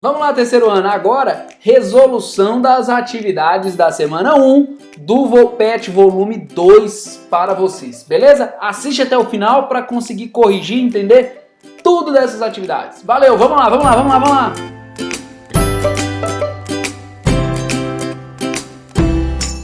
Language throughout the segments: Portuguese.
Vamos lá, terceiro ano. Agora, resolução das atividades da semana 1 do Volpet volume 2 para vocês, beleza? Assiste até o final para conseguir corrigir e entender tudo dessas atividades. Valeu, vamos lá, vamos lá, vamos lá, vamos lá!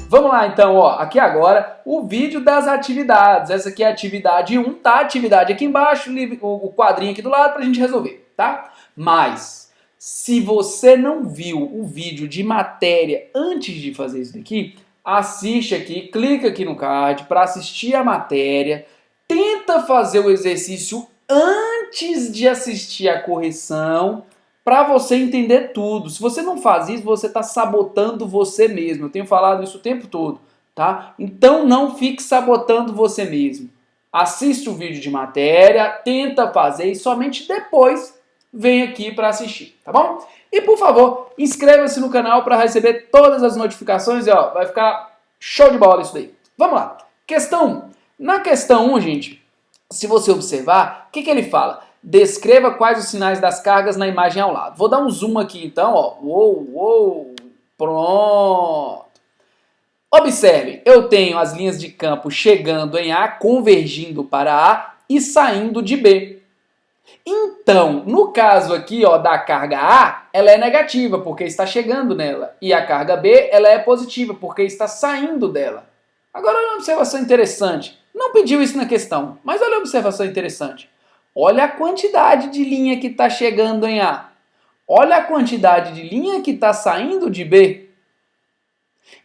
Vamos lá então, ó, aqui agora o vídeo das atividades. Essa aqui é a atividade 1, tá? Atividade aqui embaixo, o quadrinho aqui do lado pra gente resolver, tá? Mas se você não viu o vídeo de matéria antes de fazer isso daqui, assiste aqui, clica aqui no card para assistir a matéria, tenta fazer o exercício antes de assistir a correção, para você entender tudo. Se você não faz isso, você está sabotando você mesmo. Eu tenho falado isso o tempo todo, tá? Então não fique sabotando você mesmo. Assiste o vídeo de matéria, tenta fazer e somente depois vem aqui para assistir, tá bom? E por favor, inscreva-se no canal para receber todas as notificações e ó, vai ficar show de bola isso daí. Vamos lá. Questão 1. Na questão 1, gente, se você observar, o que ele fala? Descreva quais os sinais das cargas na imagem ao lado. Vou dar um zoom aqui então, ó. Uou, pronto. Observe, eu tenho as linhas de campo chegando em A, convergindo para A e saindo de B. Então, no caso aqui, ó, da carga A, ela é negativa, porque está chegando nela. E a carga B, ela é positiva, porque está saindo dela. Agora, olha uma observação interessante. Não pediu isso na questão, mas olha a observação interessante. Olha a quantidade de linha que está chegando em A. Olha a quantidade de linha que está saindo de B.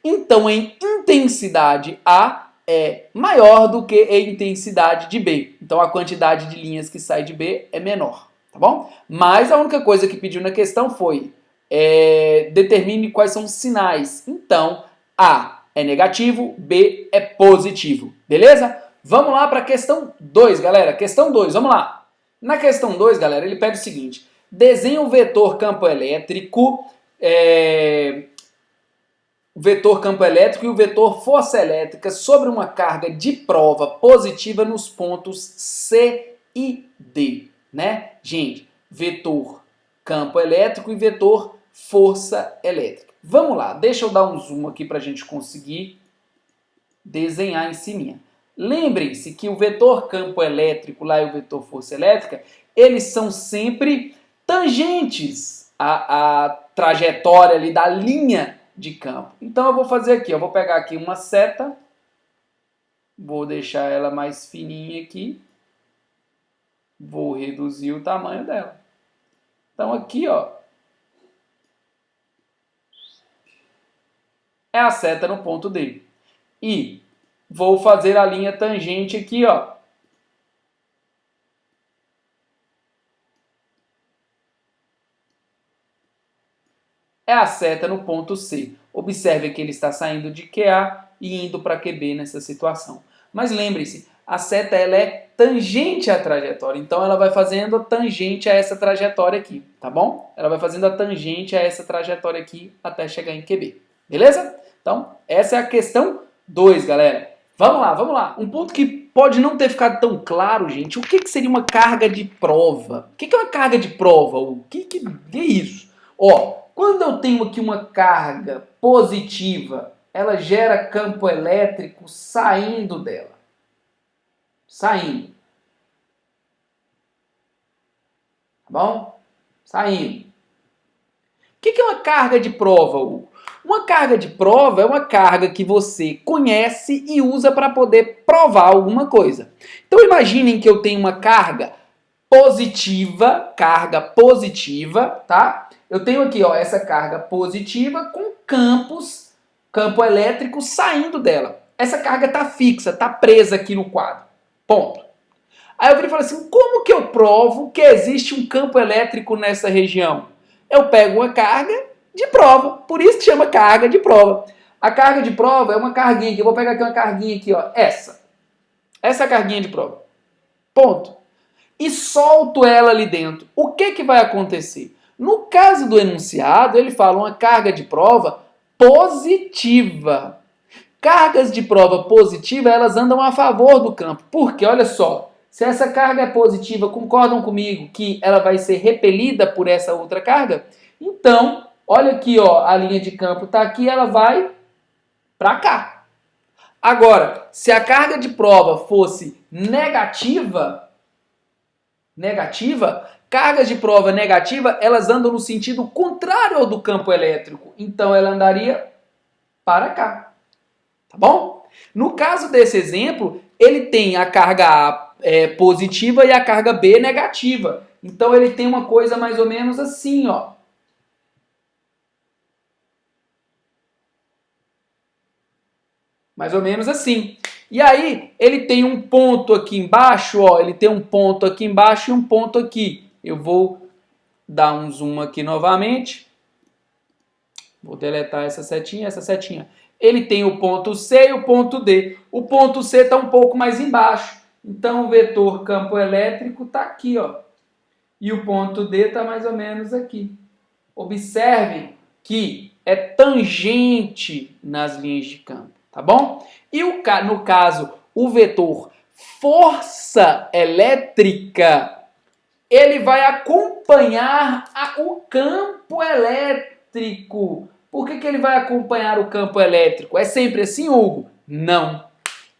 Então, em intensidade A, é maior do que a intensidade de B. Então a quantidade de linhas que sai de B é menor, tá bom? Mas a única coisa que pediu na questão foi determine quais são os sinais. Então A é negativo, B é positivo, beleza? Vamos lá para a questão 2, galera. Questão 2, vamos lá. Na questão 2, galera, ele pede o seguinte: desenha o vetor campo elétrico, o vetor campo elétrico e o vetor força elétrica sobre uma carga de prova positiva nos pontos C e D, né? Gente, vetor campo elétrico e vetor força elétrica. Vamos lá, deixa eu dar um zoom aqui para a gente conseguir desenhar em cima. Lembrem-se que o vetor campo elétrico lá e o vetor força elétrica, eles são sempre tangentes à trajetória ali da linha de campo. Então eu vou fazer aqui, eu vou pegar aqui uma seta, vou deixar ela mais fininha aqui, vou reduzir o tamanho dela. Então aqui, ó, é a seta no ponto D. E vou fazer a linha tangente aqui, ó. É a seta no ponto C. Observe que ele está saindo de QA e indo para QB nessa situação. Mas lembre-se, a seta ela é tangente à trajetória. Então ela vai fazendo a tangente a essa trajetória aqui, tá bom? Ela vai fazendo a tangente a essa trajetória aqui até chegar em QB. Beleza? Então, essa é a questão 2, galera. Vamos lá, vamos lá. Um ponto que pode não ter ficado tão claro, gente. O que seria uma carga de prova? O que é uma carga de prova? O que é isso? Ó, quando eu tenho aqui uma carga positiva, ela gera campo elétrico saindo dela. Saindo. Tá bom? Saindo. O que é uma carga de prova, Hugo? Uma carga de prova é uma carga que você conhece e usa para poder provar alguma coisa. Então imaginem que eu tenho uma carga positiva, tá? Eu tenho aqui, ó, essa carga positiva com campo elétrico saindo dela. Essa carga está fixa, está presa aqui no quadro. Ponto. Aí eu virei e falei assim, como que eu provo que existe um campo elétrico nessa região? Eu pego uma carga de prova, por isso que chama carga de prova. A carga de prova é uma carguinha aqui, eu vou pegar aqui uma carguinha aqui, ó, essa é a carguinha de prova. Ponto. E solto ela ali dentro. O que vai acontecer? No caso do enunciado, ele fala uma carga de prova positiva. Cargas de prova positiva, elas andam a favor do campo. Porque, olha só, se essa carga é positiva, concordam comigo que ela vai ser repelida por essa outra carga? Então, olha aqui, ó, a linha de campo está aqui, ela vai para cá. Agora, se a carga de prova fosse negativa, cargas de prova negativa, elas andam no sentido contrário ao do campo elétrico. Então, ela andaria para cá. Tá bom? No caso desse exemplo, ele tem a carga A positiva e a carga B negativa. Então, ele tem uma coisa mais ou menos assim, ó. Mais ou menos assim. E aí, ele tem um ponto aqui embaixo, ó. Ele tem um ponto aqui embaixo e um ponto aqui. Eu vou dar um zoom aqui novamente. Vou deletar essa setinha, essa setinha. Ele tem o ponto C e o ponto D. O ponto C está um pouco mais embaixo. Então, o vetor campo elétrico está aqui, ó. E o ponto D está mais ou menos aqui. Observem que é tangente nas linhas de campo, tá bom? E no caso, o vetor força elétrica, ele vai acompanhar o campo elétrico. Por que ele vai acompanhar o campo elétrico? É sempre assim, Hugo? Não.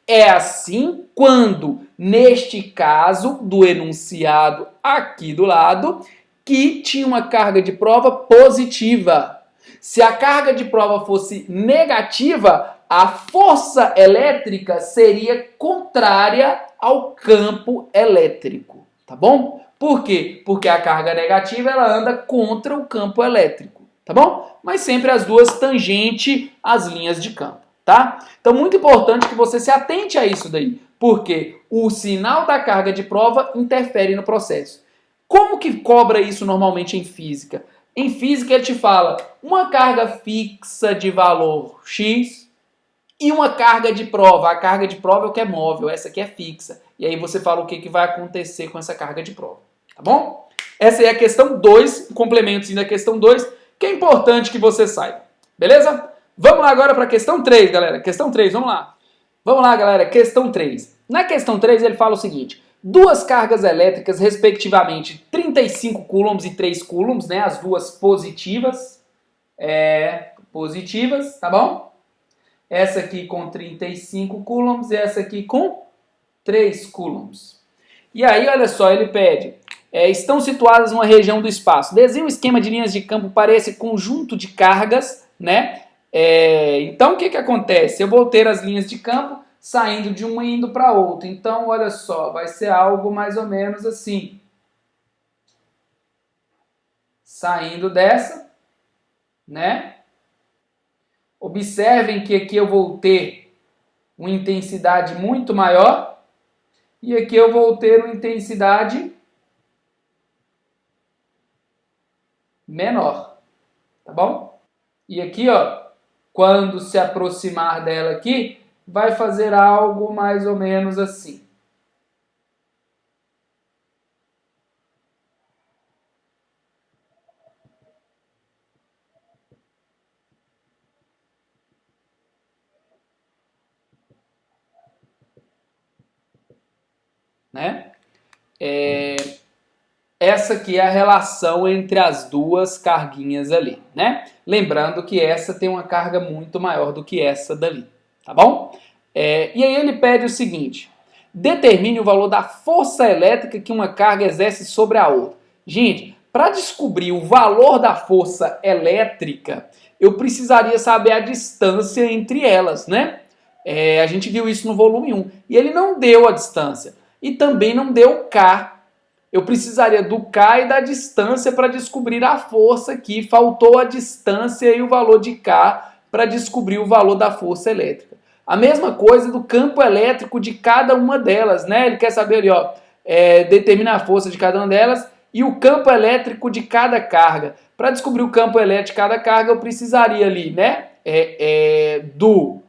É assim quando, neste caso do enunciado aqui do lado, que tinha uma carga de prova positiva. Se a carga de prova fosse negativa, a força elétrica seria contrária ao campo elétrico, tá bom? Por quê? Porque a carga negativa ela anda contra o campo elétrico, tá bom? Mas sempre as duas tangente às linhas de campo, tá? Então, muito importante que você se atente a isso daí, porque o sinal da carga de prova interfere no processo. Como que cobra isso normalmente em física? Em física ele te fala uma carga fixa de valor X e uma carga de prova. A carga de prova é o que é móvel, essa aqui é fixa. E aí você fala o que vai acontecer com essa carga de prova, tá bom? Essa aí é a questão 2, complementos da questão 2, que é importante que você saiba, beleza? Vamos lá agora para a questão 3, galera. Questão 3, vamos lá. Vamos lá, galera, questão 3. Na questão 3 ele fala o seguinte: duas cargas elétricas, respectivamente 35 coulombs e 3 coulombs, né? As duas positivas, tá bom? Essa aqui com 35 coulombs e essa aqui com 3 coulombs. E aí, olha só, ele pede, estão situadas numa região do espaço. Desenhe um esquema de linhas de campo para esse conjunto de cargas, né? Então, o que acontece? Eu vou ter as linhas de campo saindo de uma e indo para outra. Então, olha só, vai ser algo mais ou menos assim. Saindo dessa, né? Observem que aqui eu vou ter uma intensidade muito maior e aqui eu vou ter uma intensidade menor, tá bom? E aqui, ó, quando se aproximar dela aqui, vai fazer algo mais ou menos assim. Né? Essa aqui é a relação entre as duas carguinhas ali, né? Lembrando que essa tem uma carga muito maior do que essa dali, tá bom? E aí ele pede o seguinte: determine o valor da força elétrica que uma carga exerce sobre a outra. Gente, para descobrir o valor da força elétrica, eu precisaria saber a distância entre elas, né? A gente viu isso no volume 1. E ele não deu a distância. E também não deu K. Eu precisaria do K e da distância para descobrir a força aqui. Faltou a distância e o valor de K para descobrir o valor da força elétrica. A mesma coisa do campo elétrico de cada uma delas, né? Ele quer saber ali, ó, determina a força de cada uma delas e o campo elétrico de cada carga. Para descobrir o campo elétrico de cada carga, eu precisaria ali, né, do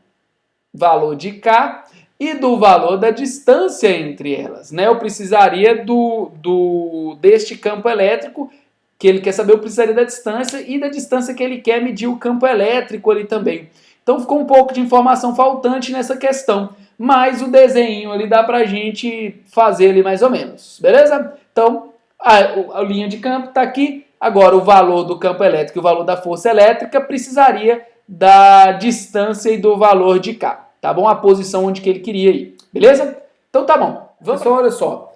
valor de K e do valor da distância entre elas, né? Eu precisaria deste campo elétrico que ele quer saber, eu precisaria da distância e da distância que ele quer medir o campo elétrico ali também. Então ficou um pouco de informação faltante nessa questão, mas o desenho ali dá pra gente fazer ali mais ou menos, beleza? Então a linha de campo está aqui, Agora, o valor do campo elétrico e o valor da força elétrica precisaria da distância e do valor de K, tá bom? A posição onde que ele queria ir, beleza? Então tá bom. Pessoal, olha só.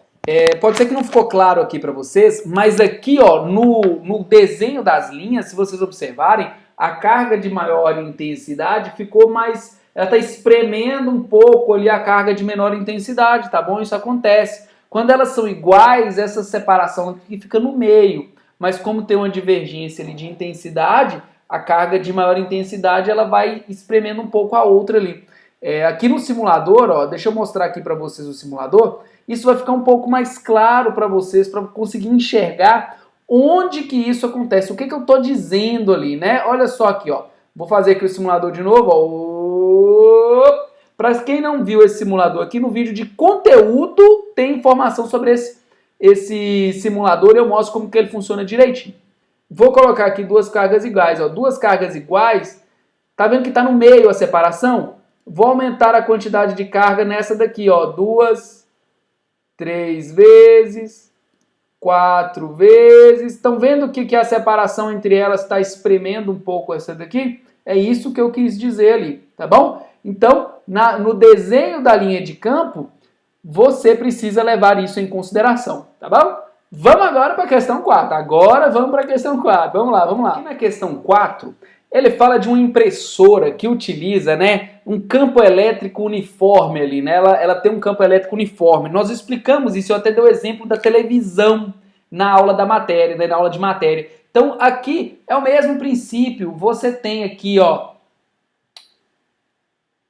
Pode ser que não ficou claro aqui para vocês, mas aqui, ó, no desenho das linhas, se vocês observarem, a carga de maior intensidade ficou mais... Ela está espremendo um pouco ali a carga de menor intensidade, tá bom? Isso acontece. Quando elas são iguais, essa separação aqui fica no meio. Mas como tem uma divergência ali de intensidade, a carga de maior intensidade ela vai espremendo um pouco a outra ali. Aqui no simulador, ó, deixa eu mostrar aqui para vocês o simulador. Isso vai ficar um pouco mais claro para vocês, para conseguir enxergar onde que isso acontece. O que eu estou dizendo ali, né? Olha só aqui, ó. Vou fazer aqui o simulador de novo, ó. Para quem não viu esse simulador aqui, no vídeo de conteúdo tem informação sobre esse simulador e eu mostro como que ele funciona direitinho. Vou colocar aqui duas cargas iguais, ó. Duas cargas iguais. Tá vendo que está no meio a separação? Vou aumentar a quantidade de carga nessa daqui, ó. 2, 3 vezes, 4 vezes. Estão vendo que a separação entre elas está espremendo um pouco essa daqui? É isso que eu quis dizer ali, tá bom? Então, no desenho da linha de campo, você precisa levar isso em consideração, tá bom? Vamos agora para a questão 4. Agora vamos para a questão 4. Vamos lá, vamos lá. Aqui na questão 4, ele fala de uma impressora que utiliza, né, um campo elétrico uniforme ali, né? Ela tem um campo elétrico uniforme. Nós explicamos isso, eu até dei o exemplo da televisão na aula da matéria, né, na aula de matéria. Então, aqui é o mesmo princípio. Você tem aqui, ó,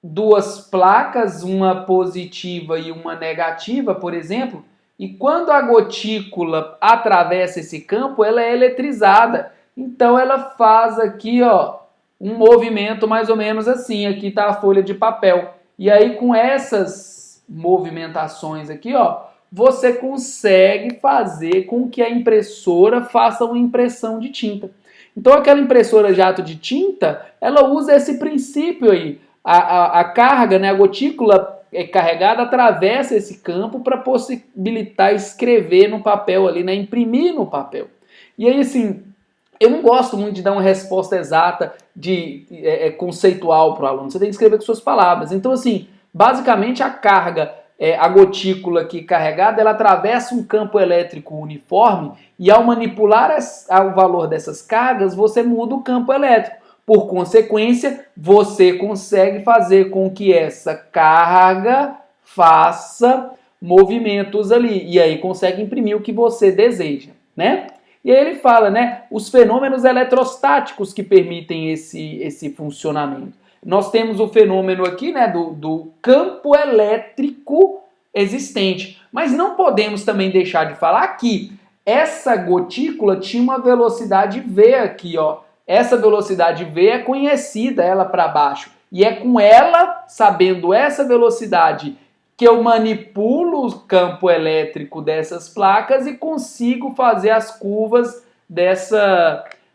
duas placas, uma positiva e uma negativa, por exemplo, e quando a gotícula atravessa esse campo, ela é eletrizada. Então ela faz aqui, ó, um movimento mais ou menos assim. Aqui está a folha de papel. E aí com essas movimentações aqui, ó, você consegue fazer com que a impressora faça uma impressão de tinta. Então aquela impressora jato de tinta, ela usa esse princípio aí. A carga, né, a gotícula carregada atravessa esse campo para possibilitar escrever no papel ali, né, imprimir no papel. E aí, assim, eu não gosto muito de dar uma resposta exata, conceitual para o aluno. Você tem que escrever com suas palavras. Então, assim, basicamente a carga, a gotícula aqui carregada, ela atravessa um campo elétrico uniforme e ao manipular o valor dessas cargas, você muda o campo elétrico. Por consequência, você consegue fazer com que essa carga faça movimentos ali. E aí consegue imprimir o que você deseja, né? E aí ele fala, né? Os fenômenos eletrostáticos que permitem esse funcionamento. Nós temos o fenômeno aqui, né? Do campo elétrico existente. Mas não podemos também deixar de falar que essa gotícula tinha uma velocidade V aqui, ó. Essa velocidade V é conhecida, ela para baixo. E é com ela, sabendo essa velocidade, que eu manipulo o campo elétrico dessas placas e consigo fazer as curvas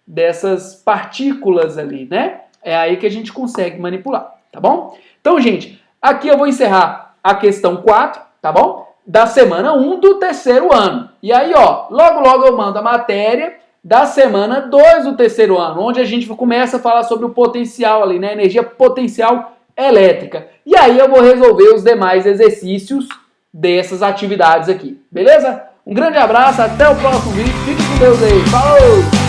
dessas partículas ali, né? É aí que a gente consegue manipular, tá bom? Então, gente, aqui eu vou encerrar a questão 4, tá bom? Da semana 1 do terceiro ano. E aí, ó, logo eu mando a matéria da semana 2 do terceiro ano, onde a gente começa a falar sobre o potencial ali, né? Energia potencial elétrica. E aí eu vou resolver os demais exercícios dessas atividades aqui, beleza? Um grande abraço, até o próximo vídeo, fique com Deus aí, falou!